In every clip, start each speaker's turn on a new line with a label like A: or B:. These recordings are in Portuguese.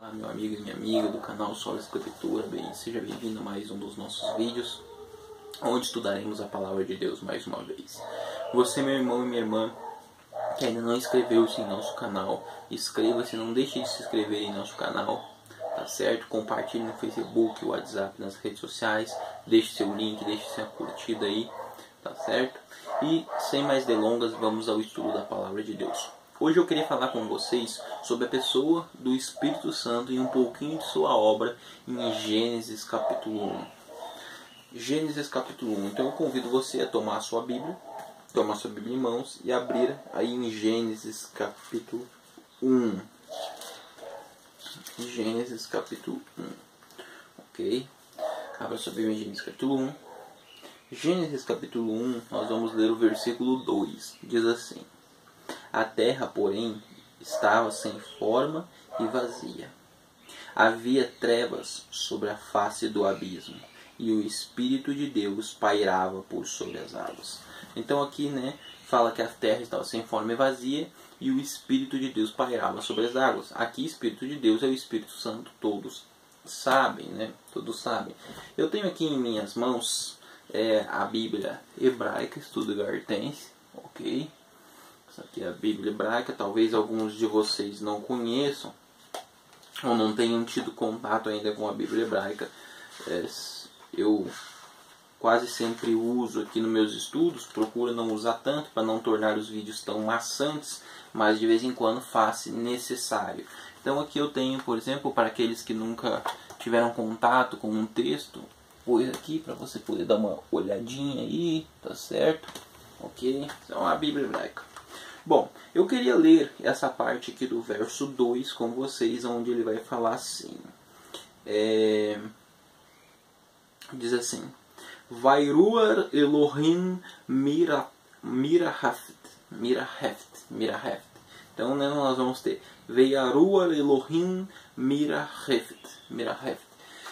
A: Olá, meu amigo e minha amiga do canal Solo Escritura, seja bem-vindo a mais um dos nossos vídeos, onde estudaremos a Palavra de Deus mais uma vez. Você, meu irmão e minha irmã, que ainda não inscreveu-se em nosso canal, inscreva-se, não deixe de se inscrever em nosso canal, tá certo? Compartilhe no Facebook, WhatsApp, nas redes sociais, deixe seu link, deixe sua curtida aí, tá certo? E sem mais delongas, vamos ao estudo da Palavra de Deus. Hoje eu queria falar com vocês sobre a pessoa do Espírito Santo e um pouquinho de sua obra em Gênesis capítulo 1. Gênesis capítulo 1. Então eu convido você a tomar a sua Bíblia em mãos e abrir aí em Gênesis capítulo 1. Gênesis capítulo 1. Ok? Abra sua Bíblia em Gênesis capítulo 1. Gênesis capítulo 1, nós vamos ler o versículo 2. Diz assim: A terra, porém, estava sem forma e vazia. Havia trevas sobre a face do abismo, e o Espírito de Deus pairava por sobre as águas. Então aqui, fala que a terra estava sem forma e vazia, e o Espírito de Deus pairava sobre as águas. Aqui, Espírito de Deus é o Espírito Santo, todos sabem, Todos sabem. Eu tenho aqui em minhas mãos a Bíblia Hebraica, Estudo Gartense, ok? Essa aqui é a Bíblia Hebraica. Talvez alguns de vocês não conheçam ou não tenham tido contato ainda com a Bíblia Hebraica. Eu quase sempre uso aqui nos meus estudos, procuro não usar tanto para não tornar os vídeos tão maçantes, mas de vez em quando faz necessário. Então aqui eu tenho, por exemplo, para aqueles que nunca tiveram contato com um texto, pôs aqui para você poder dar uma olhadinha aí, tá certo? Ok? Então a Bíblia Hebraica. Bom, eu queria ler essa parte aqui do verso 2 com vocês, onde ele vai falar assim. Diz assim: Vairuar Elohim miraheft. Então nós vamos ter Veiaruar Elohim miraheft.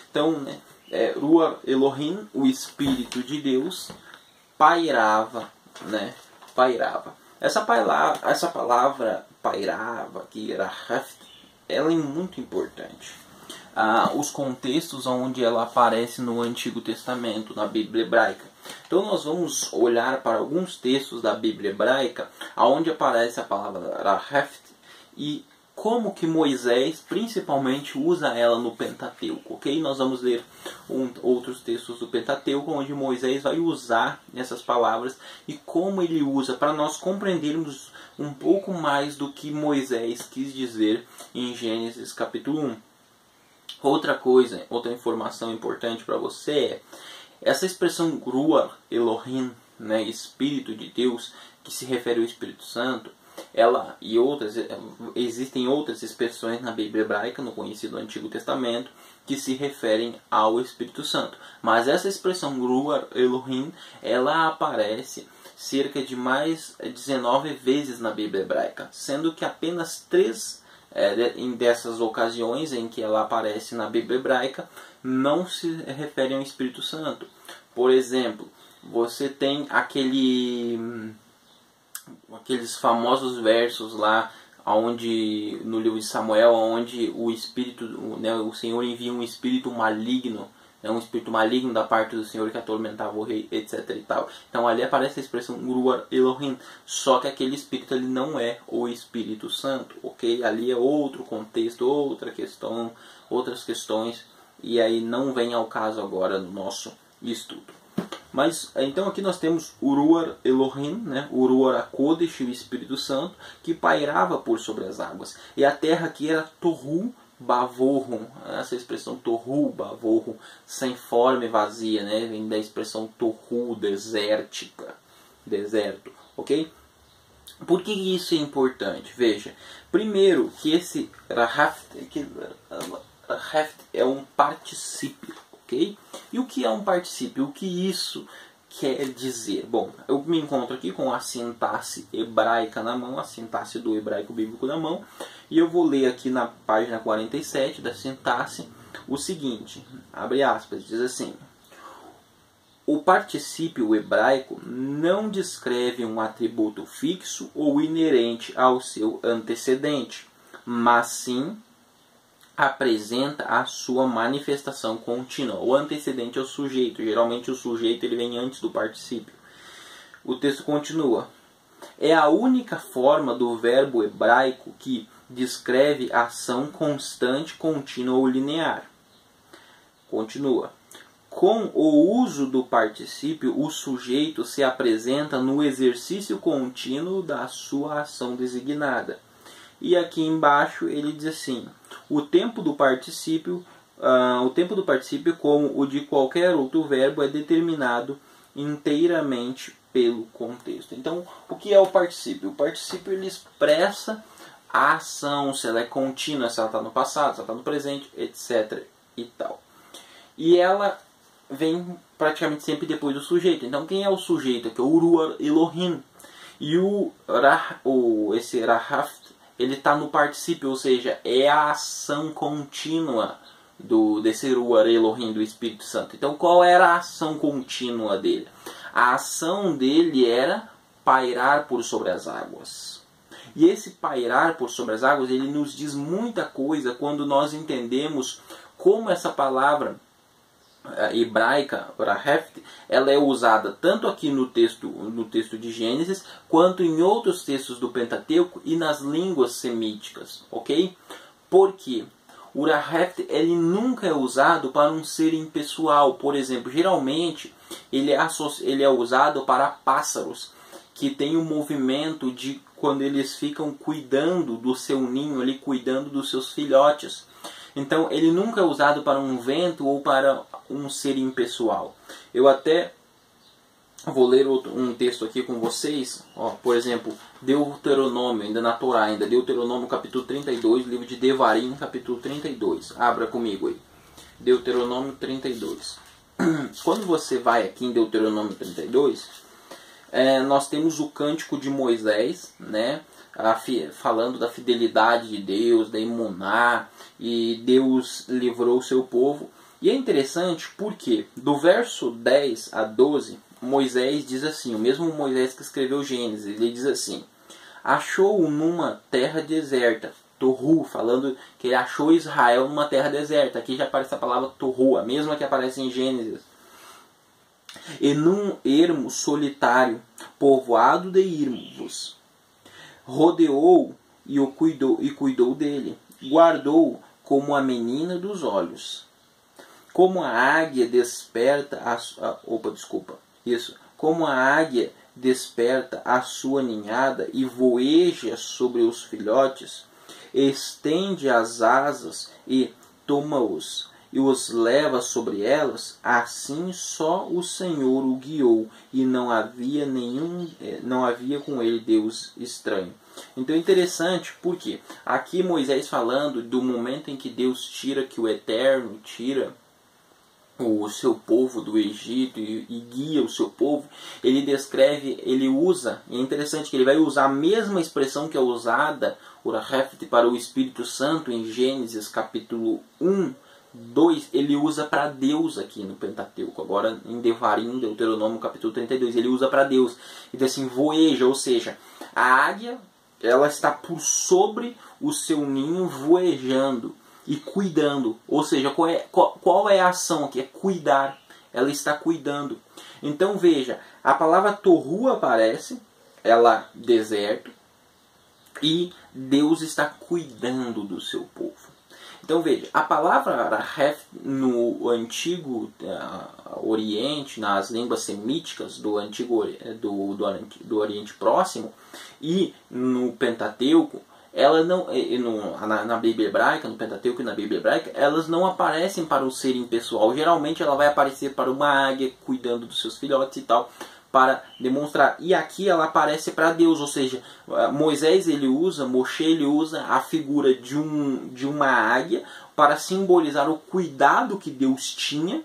A: Então, Ruar Elohim, o Espírito de Deus, pairava. Essa palavra pairava, que era heft, ela é muito importante. Os contextos onde ela aparece no Antigo Testamento, na Bíblia Hebraica. Então nós vamos olhar para alguns textos da Bíblia Hebraica, onde aparece a palavra heft, e como que Moisés principalmente usa ela no Pentateuco, ok? Nós vamos ler outros textos do Pentateuco, onde Moisés vai usar essas palavras e como ele usa, para nós compreendermos um pouco mais do que Moisés quis dizer em Gênesis capítulo 1. Outra informação importante para você é essa expressão Ruach Elohim, Espírito de Deus, que se refere ao Espírito Santo. Existem outras expressões na Bíblia Hebraica, no conhecido Antigo Testamento, que se referem ao Espírito Santo. Mas essa expressão Ruach Elohim, ela aparece cerca de mais 19 vezes na Bíblia Hebraica, sendo que apenas 3 dessas ocasiões em que ela aparece na Bíblia Hebraica não se referem ao Espírito Santo. Por exemplo, você tem aqueles famosos versos lá onde, no livro de Samuel, onde o Senhor envia um espírito maligno, um espírito maligno da parte do Senhor que atormentava o rei, etc. e tal. Então ali aparece a expressão Ruach Elohim, só que aquele espírito ali não é o Espírito Santo, ok? Ali é outro contexto, outras questões, e aí não vem ao caso agora no nosso estudo. Mas então aqui nós temos o Ruach Elohim, o Ruach HaKodesh, o Espírito Santo, que pairava por sobre as águas. E a terra aqui era Tohu Bavohu, essa expressão Tohu Bavohu, sem forma e vazia, vem da expressão Tohu, desértica, deserto, ok? Por que isso é importante? Veja, primeiro que esse Raheft é um particípio. Okay? E o que é um particípio? O que isso quer dizer? Bom, eu me encontro aqui com a sintaxe hebraica na mão, a sintaxe do hebraico bíblico na mão, e eu vou ler aqui na página 47 da sintaxe o seguinte, abre aspas, diz assim: o particípio hebraico não descreve um atributo fixo ou inerente ao seu antecedente, mas sim apresenta a sua manifestação contínua. O antecedente é o sujeito. Geralmente o sujeito ele vem antes do particípio. O texto continua. É a única forma do verbo hebraico que descreve ação constante, contínua ou linear. Continua. Com o uso do particípio, o sujeito se apresenta no exercício contínuo da sua ação designada. E aqui embaixo ele diz assim: o tempo do particípio, como o de qualquer outro verbo, é determinado inteiramente pelo contexto. Então, o que é o particípio? O particípio ele expressa a ação, se ela é contínua, se ela está no passado, se ela está no presente, etc. e tal. E ela vem praticamente sempre depois do sujeito. Então, quem é o sujeito aqui? O Uru Elohim. E esse Rahaft, ele está no particípio, ou seja, é a ação contínua desse Ruach Elohim, do Espírito Santo. Então, qual era a ação contínua dele? A ação dele era pairar por sobre as águas. E esse pairar por sobre as águas, ele nos diz muita coisa quando nós entendemos como essa palavra hebraica, Raheft, ela é usada tanto aqui no texto de Gênesis, quanto em outros textos do Pentateuco e nas línguas semíticas, ok? Porque o Raheft, ele nunca é usado para um ser impessoal. Por exemplo, geralmente ele é usado para pássaros, que tem o movimento de quando eles ficam cuidando do seu ninho, ali, cuidando dos seus filhotes. Então, ele nunca é usado para um vento ou para um ser impessoal. Eu até vou ler um texto aqui com vocês. Ó, por exemplo, Deuteronômio, ainda na Torá, ainda Deuteronômio capítulo 32, livro de Devarim, capítulo 32. Abra comigo aí. Deuteronômio 32. Quando você vai aqui em Deuteronômio 32, nós temos o cântico de Moisés, né? Falando da fidelidade de Deus, da emuná, e Deus livrou o seu povo. E é interessante porque do verso 10 a 12, Moisés diz assim, o mesmo Moisés que escreveu Gênesis, ele diz assim: achou-o numa terra deserta, Torru, falando que ele achou Israel numa terra deserta. Aqui já aparece a palavra Torru, a mesma que aparece em Gênesis. E num ermo solitário, povoado de ermos, rodeou e cuidou dele, guardou como a menina dos olhos. Como a águia desperta como a águia desperta a sua ninhada e voeja sobre os filhotes, estende as asas e toma-os e os leva sobre elas, assim só o Senhor o guiou, e não havia com ele Deus estranho. Então é interessante porque aqui Moisés falando do momento em que Deus que o Eterno tira o seu povo do Egito e guia o seu povo, ele descreve, ele usa, e é interessante que ele vai usar a mesma expressão que é usada, o Raheft, para o Espírito Santo em Gênesis capítulo 1, 2, ele usa para Deus aqui no Pentateuco. Agora em Devarim, Deuteronômio capítulo 32, ele usa para Deus. Ele diz assim, voeja, ou seja, a águia, ela está por sobre o seu ninho voejando e cuidando. Ou seja, qual é a ação aqui? É cuidar. Ela está cuidando. Então veja, a palavra Torru aparece, ela deserto, e Deus está cuidando do seu povo. Então veja, a palavra Rahef no Antigo Oriente, nas línguas semíticas do Oriente Próximo e no Pentateuco, ela não, na Bíblia Hebraica, no Pentateuco e na Bíblia Hebraica, elas não aparecem para o ser impessoal. Geralmente ela vai aparecer para uma águia cuidando dos seus filhotes e tal, para demonstrar. E aqui ela aparece para Deus, ou seja, Moshe ele usa a figura de uma águia para simbolizar o cuidado que Deus tinha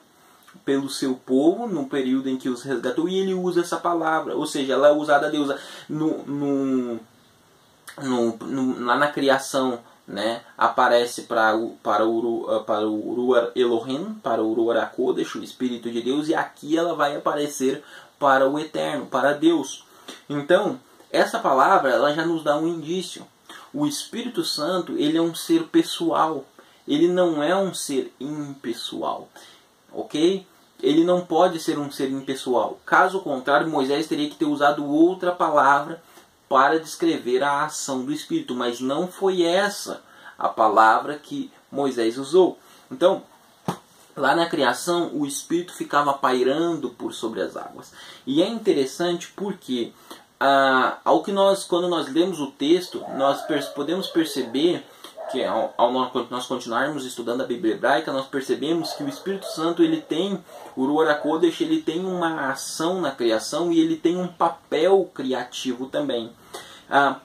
A: pelo seu povo no período em que os resgatou, e ele usa essa palavra, ou seja, ela é usada a Deus lá na criação, né? Aparece para o Ruach Elohim, para o Ruach HaKodesh, o Espírito de Deus, e aqui ela vai aparecer para o Eterno, para Deus. Então, essa palavra ela já nos dá um indício. O Espírito Santo, ele é um ser pessoal. ele não é um ser impessoal, ok? Ele não pode ser um ser impessoal. Caso contrário, Moisés teria que ter usado outra palavra para descrever a ação do Espírito, mas não foi essa a palavra que Moisés usou. Então, lá na criação, o Espírito ficava pairando por sobre as águas. E é interessante porque quando nós lemos o texto, nós podemos perceber que ao nós continuarmos estudando a Bíblia hebraica, nós percebemos que o Espírito Santo, ele tem, o Ruach HaKodesh, ele tem uma ação na criação e ele tem um papel criativo também.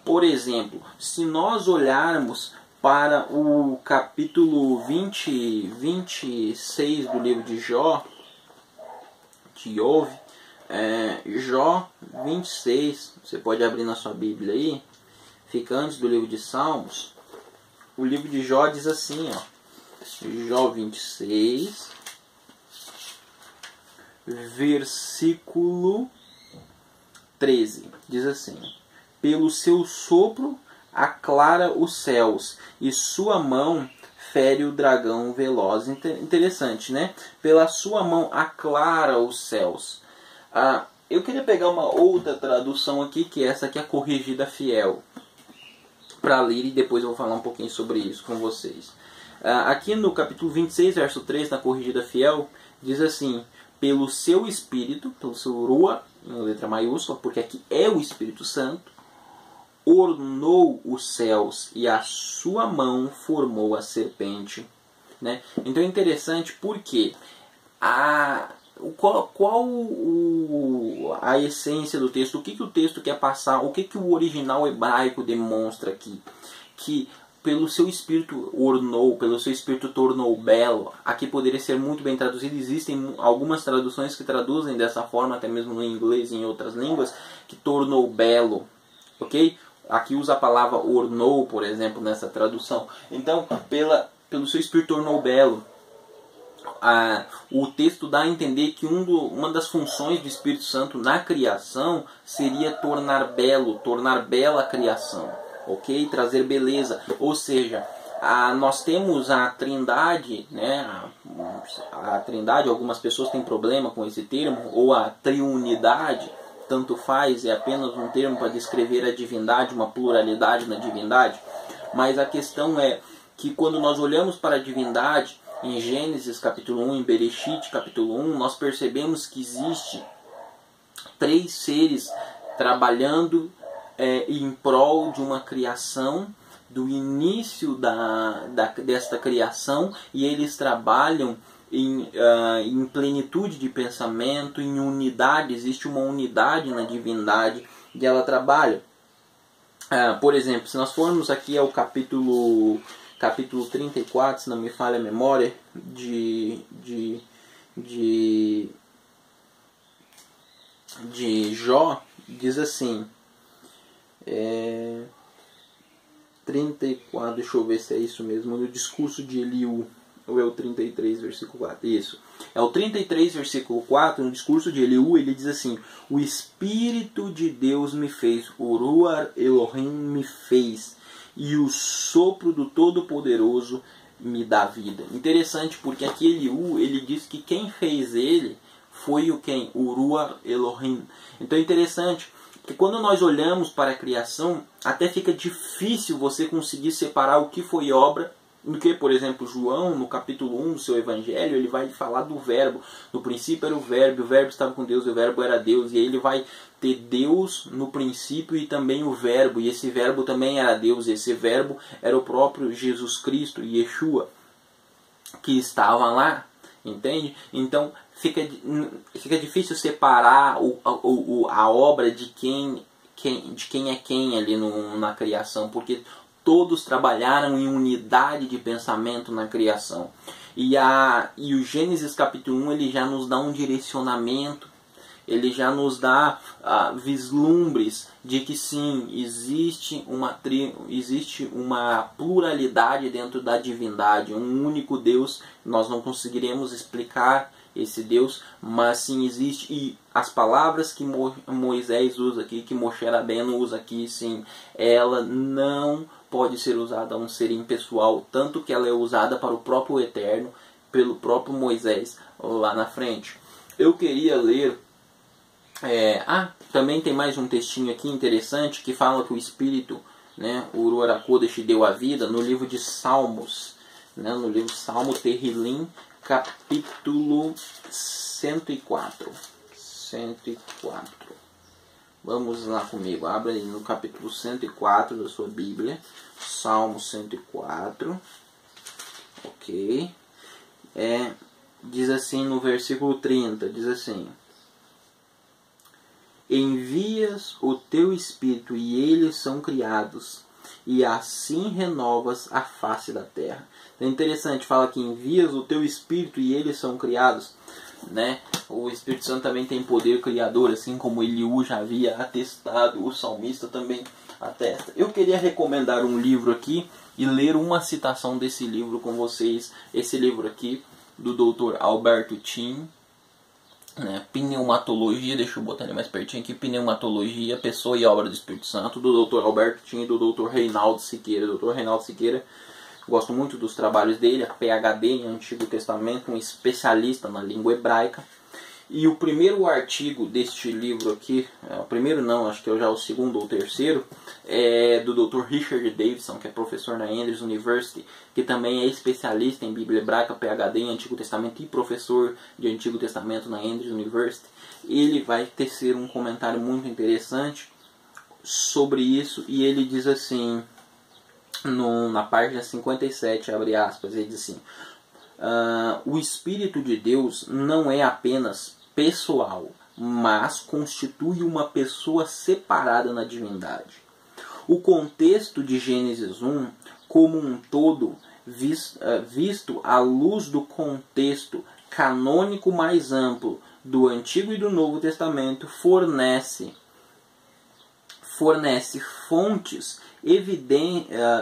A: Por exemplo, se nós olharmos para o capítulo 26 do livro de Jó, Jó 26, você pode abrir na sua Bíblia aí, fica antes do livro de Salmos. O livro de Jó diz assim, ó, Jó 26, versículo 13, diz assim: pelo seu sopro aclara os céus, e sua mão fere o dragão veloz. Interessante, né? Pela sua mão aclara os céus. Eu queria pegar uma outra tradução aqui, que essa aqui é a Corrigida Fiel, para ler, e depois eu vou falar um pouquinho sobre isso com vocês. Aqui no capítulo 26, verso 3, na Corrigida Fiel, diz assim: pelo seu Espírito, pelo seu Ruach, em letra maiúscula, porque aqui é o Espírito Santo, ornou os céus, e a sua mão formou a serpente. Né? Então é interessante porque qual a essência do texto, o que o texto quer passar, o que o original hebraico demonstra aqui? Que pelo seu Espírito ornou, pelo seu Espírito tornou belo. Aqui poderia ser muito bem traduzido. Existem algumas traduções que traduzem dessa forma, até mesmo no inglês e em outras línguas, que tornou belo. Ok? Aqui usa a palavra ornou, por exemplo, nessa tradução. Então, pelo seu Espírito tornou belo. O texto dá a entender que uma das funções do Espírito Santo na criação seria tornar bela a criação, ok? Trazer beleza. Ou seja, nós temos a Trindade, né? A Trindade, algumas pessoas têm problema com esse termo, ou a triunidade, tanto faz, é apenas um termo para descrever a divindade, uma pluralidade na divindade. Mas a questão é que quando nós olhamos para a divindade, em Gênesis capítulo 1, em Bereshit capítulo 1, nós percebemos que existe 3 seres trabalhando em prol de uma criação, do início desta criação, e eles trabalham em plenitude de pensamento, em unidade. Existe uma unidade na divindade e ela trabalha. Por exemplo, se nós formos aqui ao capítulo 34, se não me falha a memória, de Jó, diz assim, 34, deixa eu ver se é isso mesmo, no discurso de Eliú, ou é o 33, versículo 4, isso, é o 33, versículo 4, no discurso de Eliú, ele diz assim: o Espírito de Deus me fez, o Ruach Elohim me fez, e o sopro do Todo-Poderoso me dá vida. Interessante, porque aqui Eliú, ele diz que quem fez ele foi o Ruach Elohim. Então é interessante, porque quando nós olhamos para a criação, até fica difícil você conseguir separar o que foi obra, do que, por exemplo, João, no capítulo 1 do seu evangelho, ele vai falar do verbo. No princípio era o verbo estava com Deus, e o verbo era Deus. E aí ele vai ter Deus no princípio e também o verbo. E esse verbo também era Deus. E esse verbo era o próprio Jesus Cristo, Yeshua, que estava lá. Entende? Então fica difícil separar a obra de quem é quem ali na criação, porque todos trabalharam em unidade de pensamento na criação. E o Gênesis capítulo 1, ele já nos dá um direcionamento, ele já nos dá vislumbres de que sim, existe uma pluralidade dentro da divindade, um único Deus. Nós não conseguiremos explicar esse Deus, mas sim existe. E as palavras que Moisés usa aqui, que Moshe Rabbeinu usa aqui, sim, ela não pode ser usada a um ser impessoal, tanto que ela é usada para o próprio Eterno, pelo próprio Moisés lá na frente. Eu queria ler... também tem mais um textinho aqui interessante que fala que o Espírito, né, o Ruach HaKodesh deu a vida no livro de Salmos, né, no livro Salmo Terrilim, capítulo 104. 104. Vamos lá comigo, abra aí no capítulo 104 da sua Bíblia, Salmo 104, ok, diz assim no versículo 30, diz assim: envias o teu Espírito e eles são criados, e assim renovas a face da terra. É interessante, fala que envias o teu Espírito e eles são criados, né? O Espírito Santo também tem poder criador, assim como Eliú já havia atestado, o salmista também atesta. Eu queria recomendar um livro aqui e ler uma citação desse livro com vocês. Esse livro aqui, do Dr. Alberto Tim, né? Pneumatologia, deixa eu botar ele mais pertinho aqui, Pneumatologia, Pessoa e Obra do Espírito Santo, do Dr. Alberto Tim e do Dr. Reinaldo Siqueira. Dr. Reinaldo Siqueira, gosto muito dos trabalhos dele, é PhD em Antigo Testamento, um especialista na língua hebraica. E o primeiro artigo deste livro aqui, o primeiro não, acho que é já o segundo ou terceiro, é do Dr. Richard Davidson, que é professor na Andrews University, que também é especialista em Bíblia Hebraica, PhD em Antigo Testamento e professor de Antigo Testamento na Andrews University. Ele vai tecer um comentário muito interessante sobre isso, e ele diz assim, na página 57, abre aspas, ele diz assim: o Espírito de Deus não é apenas pessoal, mas constitui uma pessoa separada na divindade. O contexto de Gênesis 1, como um todo, visto à luz do contexto canônico mais amplo do Antigo e do Novo Testamento, fornece fontes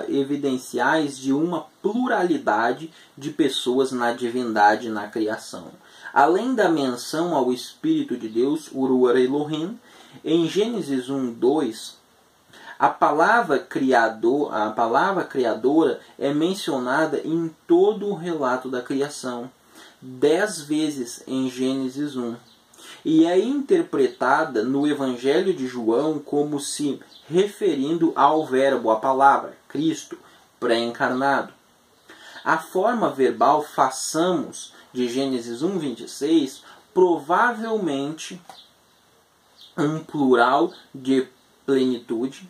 A: evidenciais de uma pluralidade de pessoas na divindade e na criação. Além da menção ao Espírito de Deus, Ruach Elohim, em Gênesis 1:2, a palavra criadora é mencionada em todo o relato da criação, 10 vezes em Gênesis 1. E é interpretada no Evangelho de João como se referindo ao verbo, a palavra, Cristo, pré-encarnado. A forma verbal façamos de Gênesis 1:26, provavelmente um plural de plenitude,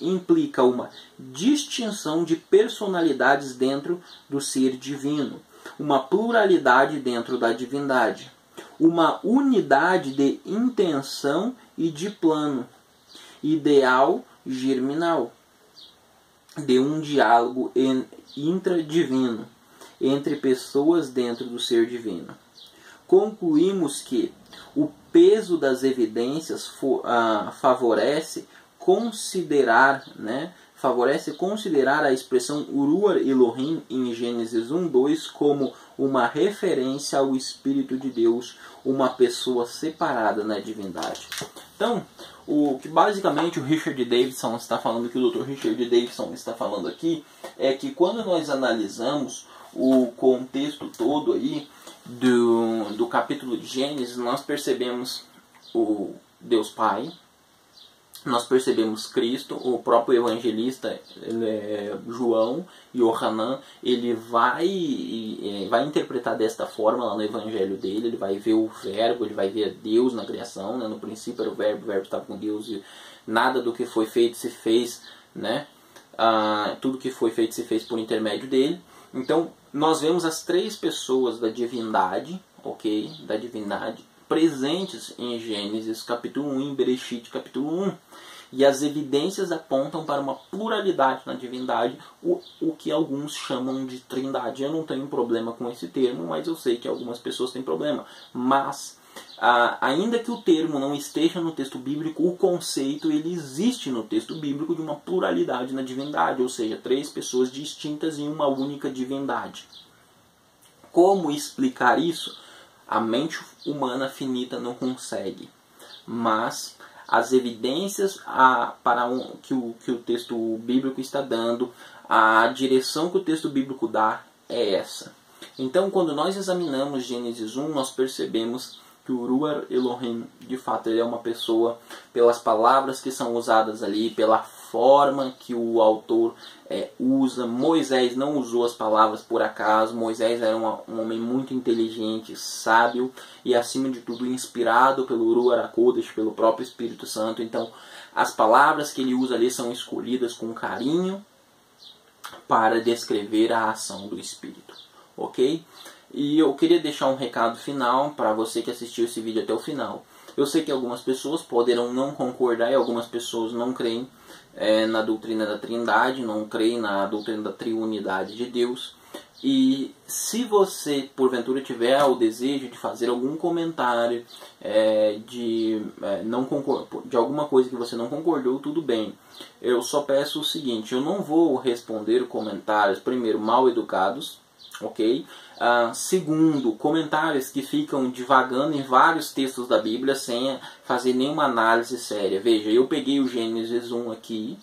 A: implica uma distinção de personalidades dentro do ser divino, uma pluralidade dentro da divindade, uma unidade de intenção e de plano, ideal germinal, de um diálogo intradivino entre pessoas dentro do ser divino. Concluímos que o peso das evidências favorece considerar a expressão Ruach Elohim em Gênesis 1:2 como uma referência ao Espírito de Deus, uma pessoa separada na divindade. Então, o que basicamente o Richard Davidson está falando, que o Dr. Richard Davidson está falando aqui, é que quando nós analisamos o contexto todo aí do capítulo de Gênesis, nós percebemos o Deus Pai, nós percebemos Cristo, o próprio evangelista João e Yohanan, ele vai interpretar desta forma lá no evangelho dele. Ele vai ver o verbo, ele vai ver Deus na criação, né? No princípio era o verbo estava com Deus e nada do que foi feito se fez, né? Tudo que foi feito se fez por intermédio dele. Então nós vemos as três pessoas da divindade, presentes em Gênesis capítulo 1 e em Bereshit capítulo 1. E as evidências apontam para uma pluralidade na divindade, o que alguns chamam de trindade. Eu não tenho problema com esse termo, mas eu sei que algumas pessoas têm problema. Mas, ainda que o termo não esteja no texto bíblico, o conceito ele existe no texto bíblico de uma pluralidade na divindade, ou seja, três pessoas distintas em uma única divindade. Como explicar isso? A mente humana finita não consegue, mas as evidências que o texto bíblico está dando, a direção que o texto bíblico dá é essa. Então, quando nós examinamos Gênesis 1, nós percebemos que o Ruach Elohim, de fato, ele é uma pessoa, pelas palavras que são usadas ali, pela forma que o autor usa. Moisés não usou as palavras por acaso. Moisés era um homem muito inteligente, sábio e, acima de tudo, inspirado pelo Ruach HaKodesh, pelo próprio Espírito Santo. Então, as palavras que ele usa ali são escolhidas com carinho para descrever a ação do Espírito. Ok? E eu queria deixar um recado final para você que assistiu esse vídeo até o final. Eu sei que algumas pessoas poderão não concordar e algumas pessoas não creem na doutrina da Trindade, não creem na doutrina da triunidade de Deus. E se você, porventura, tiver o desejo de fazer algum comentário de alguma coisa que você não concordou, tudo bem. Eu só peço o seguinte: eu não vou responder comentários, primeiro, mal educados, ok? Segundo, comentários que ficam divagando em vários textos da Bíblia sem fazer nenhuma análise séria. Veja, eu peguei o Gênesis 1 aqui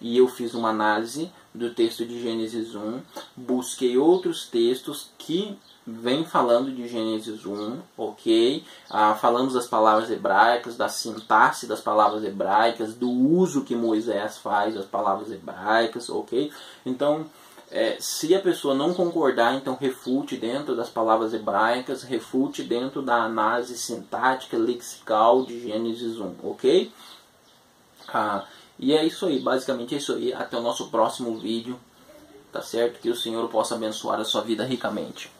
A: e eu fiz uma análise do texto de Gênesis 1, busquei outros textos que vêm falando de Gênesis 1, ok? Falamos das palavras hebraicas, da sintaxe das palavras hebraicas, do uso que Moisés faz das palavras hebraicas, ok? Então, se a pessoa não concordar, então refute dentro das palavras hebraicas, refute dentro da análise sintática, lexical de Gênesis 1, ok? E é isso aí, basicamente é isso aí. Até o nosso próximo vídeo, tá certo? Que o Senhor possa abençoar a sua vida ricamente.